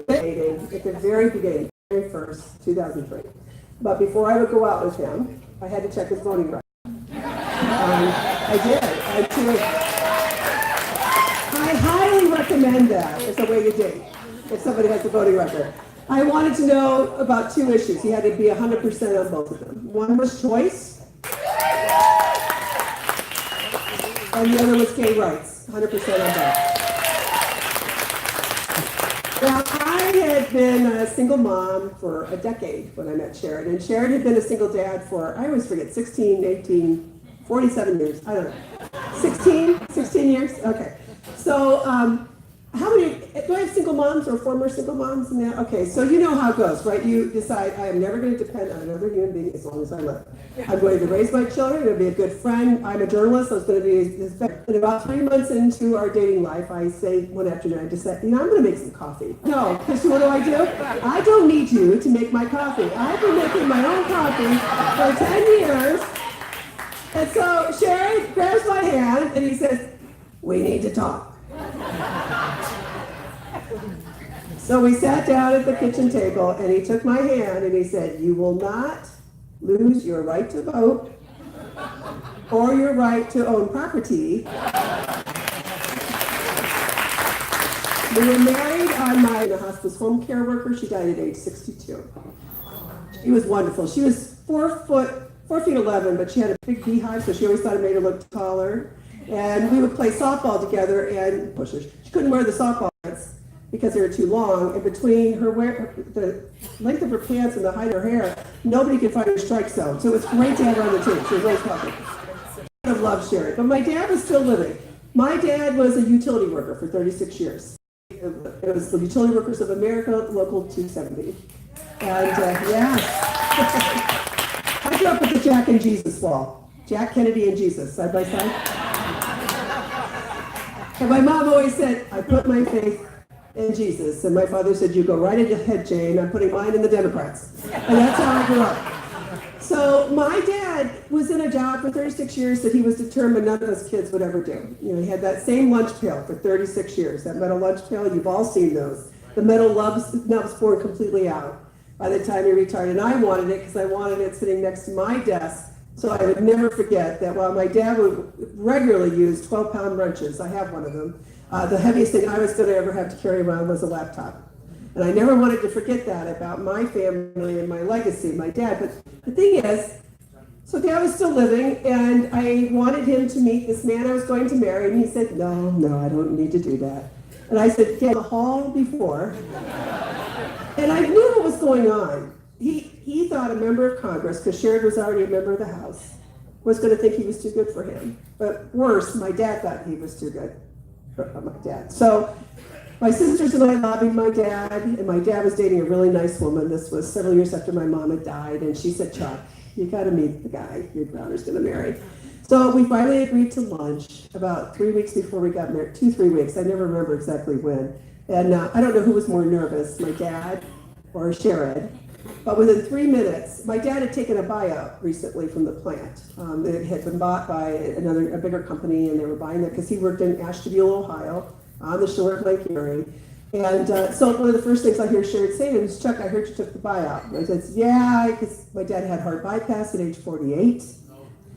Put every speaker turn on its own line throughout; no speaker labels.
dating at the very beginning, very first, 2003. But before I would go out with him, I had to check his voting record. I did. I highly recommend that as a way to date, if somebody has a voting record. I wanted to know about two issues. He had to be 100% on both of them. One was choice, and the other was gay rights, 100% on both. Now, I had been a single mom for a decade when I met Sherrod, and Sherrod had been a single dad for, I always forget, 16, 18, 47 years, I don't know. 16 years? Okay. So, how many, do I have single moms or former single moms in there? Okay, so you know how it goes, right? You decide, I am never going to depend on another human being as long as I live. I'm going to raise my children, I'm going to be a good friend, I'm a journalist, I was going to be his friend. And about 3 months into our dating life, I say one afternoon, I just said, I'm going to make some coffee. No, because what do? I don't need you to make my coffee. I've been making my own coffee for 10 years. And so Sherrod grabs my hand and he says, we need to talk. So we sat down at the kitchen table and he took my hand and he said, you will not lose your right to vote or your right to own property. We were married on a hospice home care worker. She died at age 62. She was wonderful. She was 4 feet 11, but she had a big beehive, so she always thought it made her look taller. And we would play softball together and push her. She couldn't wear the softball pants because they were too long. And between the length of her pants and the height of her hair, nobody could find her strike zone. So it was great to have her on the team. She was always popular. I would have loved Sherrod. But my dad was still living. My dad was a utility worker for 36 years. It was the Utility Workers of America, Local 270. And I grew up with the Jack and Jesus wall. Jack Kennedy and Jesus, side by side. And my mom always said, I put my faith in Jesus. And my father said, you go right ahead, Jane. I'm putting mine in the Democrats. And that's how I grew up. So my dad was in a job for 36 years that he was determined none of us kids would ever do. You know, he had that same lunch pail for 36 years. That metal lunch pail, you've all seen those. The metal nubs poured completely out by the time he retired. And I wanted it because I wanted it sitting next to my desk. So I would never forget that while my dad would regularly use 12-pound wrenches, I have one of them, the heaviest thing I was going to ever have to carry around was a laptop. And I never wanted to forget that about my family and my legacy, my dad. But the thing is, so Dad was still living, and I wanted him to meet this man I was going to marry, and he said, no, I don't need to do that. And I said, Dad, the hall before. And I knew what was going on. He thought a member of Congress, because Sherrod was already a member of the House, was going to think he was too good for him. But worse, my dad thought he was too good for my dad. So my sisters and I lobbied my dad, and my dad was dating a really nice woman. This was several years after my mom had died, and she said, Chuck, you got to meet the guy your daughter's going to marry. So we finally agreed to lunch about 3 weeks before we got married, 2-3 weeks. I never remember exactly when. And I don't know who was more nervous, my dad or Sherrod. But within 3 minutes, my dad had taken a buyout recently from the plant. It had been bought by a bigger company, and they were buying it because he worked in Ashtabula, Ohio, on the shore of Lake Erie. And so one of the first things I hear Sherrod say is, Chuck, I heard you took the buyout. And I said, yeah, because my dad had heart bypass at age 48.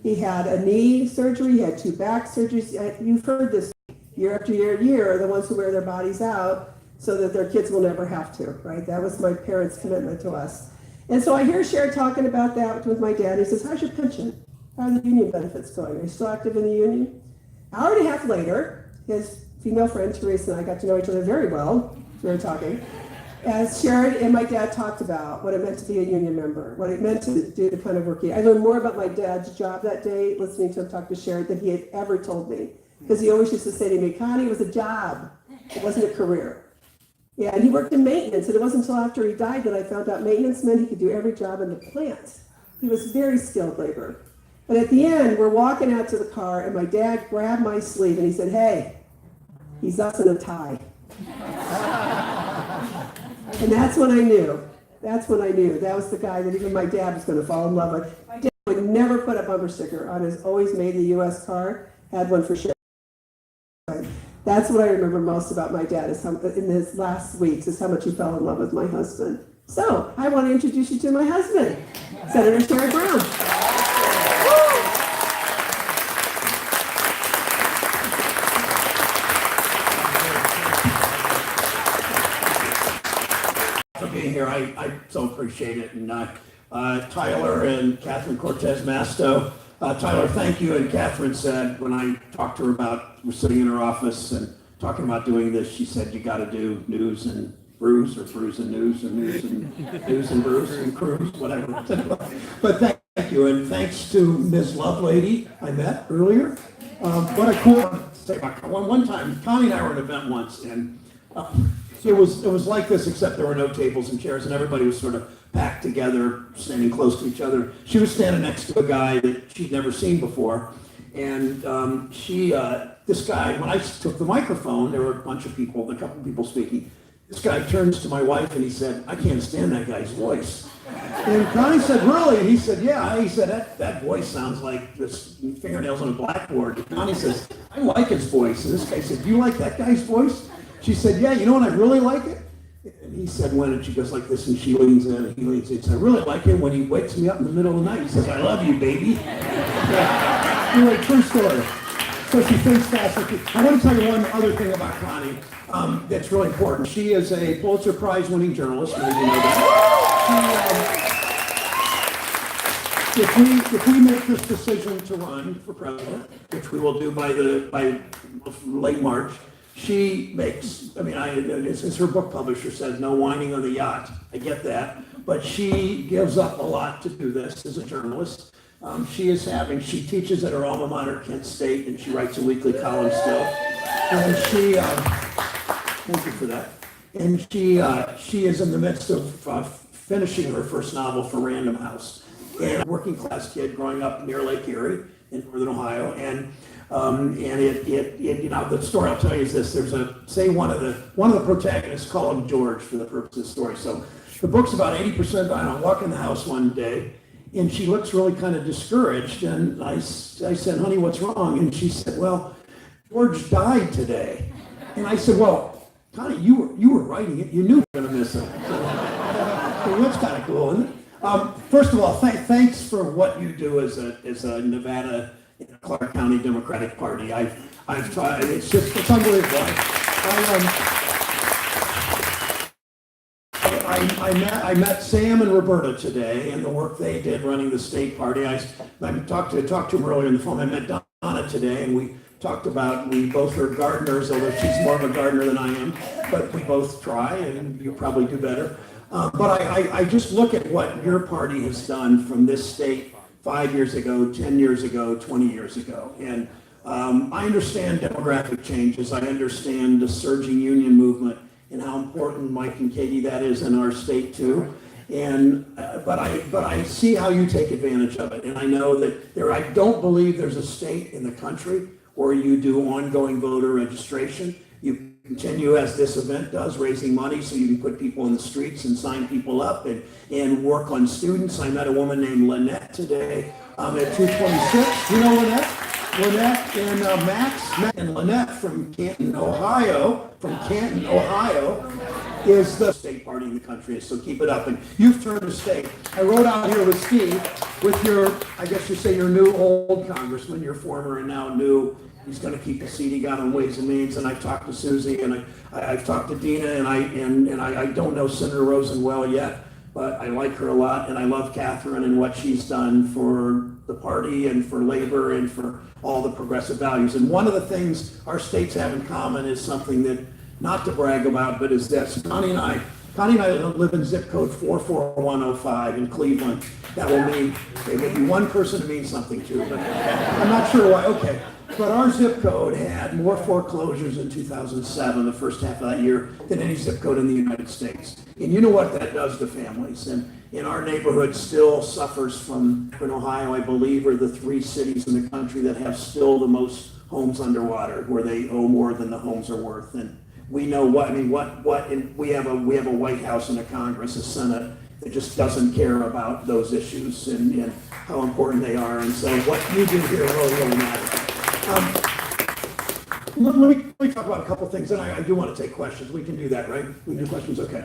He had a knee surgery, he had 2 back surgeries. You've heard this year after year, the ones who wear their bodies out so that their kids will never have to, right? That was my parents' commitment to us. And so I hear Sherrod talking about that with my dad. He says, how's your pension? How are the union benefits going? Are you still active in the union? An hour and a half later, his female friend, Teresa, and I got to know each other very well. We were talking. As Sherrod and my dad talked about what it meant to be a union member, what it meant to do the kind of work I learned more about my dad's job that day, listening to him talk to Sherrod, than he had ever told me. Because he always used to say to me, Connie, it was a job. It wasn't a career. Yeah, and he worked in maintenance, and it wasn't until after he died that I found out maintenance meant he could do every job in the plant. He was very skilled labor. But at the end, we're walking out to the car, and my dad grabbed my sleeve, and he said, hey, he's us in a tie. And that's when I knew. That was the guy that even my dad was going to fall in love with. My dad would never put a bumper sticker on his always made in the U.S. car, had one for sure. That's what I remember most about my dad is how, in his last weeks, is how much he fell in love with my husband. So I want to introduce you to my husband, Senator Sherrod Brown.
For being here, I so appreciate it. And Tyler and Catherine Cortez Masto. Tyler, thank you. And Catherine said, when I talked to her about, we're sitting in her office and talking about doing this, she said, you got to do news and brews, or brews and news and news and news and brews and cruise, whatever. But thank you. And thanks to Ms. Lovelady I met earlier. What a cool, one time, Connie and I were at an event once, and it was like this, except there were no tables and chairs, and everybody was sort of packed together, standing close to each other. She was standing next to a guy that she'd never seen before, and this guy, when I took the microphone, there were a bunch of people, a couple of people speaking. This guy turns to my wife and he said, I can't stand that guy's voice. And Connie said, really? And he said, yeah. He said, that voice sounds like this fingernails on a blackboard. And Connie says, I like his voice. And this guy said, do you like that guy's voice? She said, yeah, you know what, I really like it? And he said, when? And she goes like this, and she leans in, and he leans in. He said, I really like it when he wakes me up in the middle of the night. He says, I love you, baby. Yeah. Anyway, true story. So she thinks fast. I want to tell you one other thing about Connie that's really important. She is a Pulitzer Prize winning journalist, maybe you know that. If we make this decision to run for president, which we will do by late March, she makes, as her book publisher says, no whining on the yacht. I get that. But she gives up a lot to do this as a journalist. She teaches at her alma mater, Kent State, and she writes a weekly column still. And thank you for that. And she is in the midst of finishing her first novel for Random House. And a working class kid growing up near Lake Erie in northern Ohio. And the story I'll tell you is this: one of the protagonists, call him George for the purpose of the story. So the book's about 80% done. I walk in the house one day, and she looks really kind of discouraged. And I said, honey, what's wrong? And she said, well, George died today. And I said, well, Connie, you were writing it. You knew you were going to miss it. So that's kind of cool, isn't it? First of all, thanks for what you do as a Nevada, Clark County Democratic Party. I've tried. It's unbelievable. I met Sam and Roberta today and the work they did running the state party. I talked to them earlier on the phone. I met Donna today, and we both are gardeners, although she's more of a gardener than I am, but we both try, and you probably do better. But I just look at what your party has done from this state 5 years ago, 10 years ago, 20 years ago. And I understand demographic changes. I understand the surging union movement and how important Mike and Katie that is in our state too. And but I see how you take advantage of it. And I know that I don't believe there's a state in the country where you do ongoing voter registration. You continue, as this event does, raising money so you can put people in the streets and sign people up and work on students. I met a woman named Lynette today at 226. You know Lynette? Lynette and Max. And Lynette from Canton, Ohio, is the state party in the country, so keep it up. And you've turned the state. I rode out here with Steve, with your, I guess you say your new old congressman, your former and now new. He's going to keep the seat he got on Ways and Means, and I've talked to Susie, and I've talked to Dina, and I don't know Senator Rosen well yet, but I like her a lot, and I love Catherine and what she's done for the party and for labor and for all the progressive values. And one of the things our states have in common is something that, not to brag about, but is this. Connie and I live in zip code 44105 in Cleveland. That will mean, it would be one person to mean something to, but I'm not sure why. Okay. But our zip code had more foreclosures in 2007, the first half of that year, than any zip code in the United States. And you know what that does to families. And in our neighborhood still suffers from, in Ohio, I believe, are the 3 cities in the country that have still the most homes underwater, where they owe more than the homes are worth. And we know and we have a White House and a Congress, a Senate, that just doesn't care about those issues and how important they are. And so what you do here really matters. Let me Let me talk about a couple things, and I do want to take questions. We can do that, right? We can do questions, okay.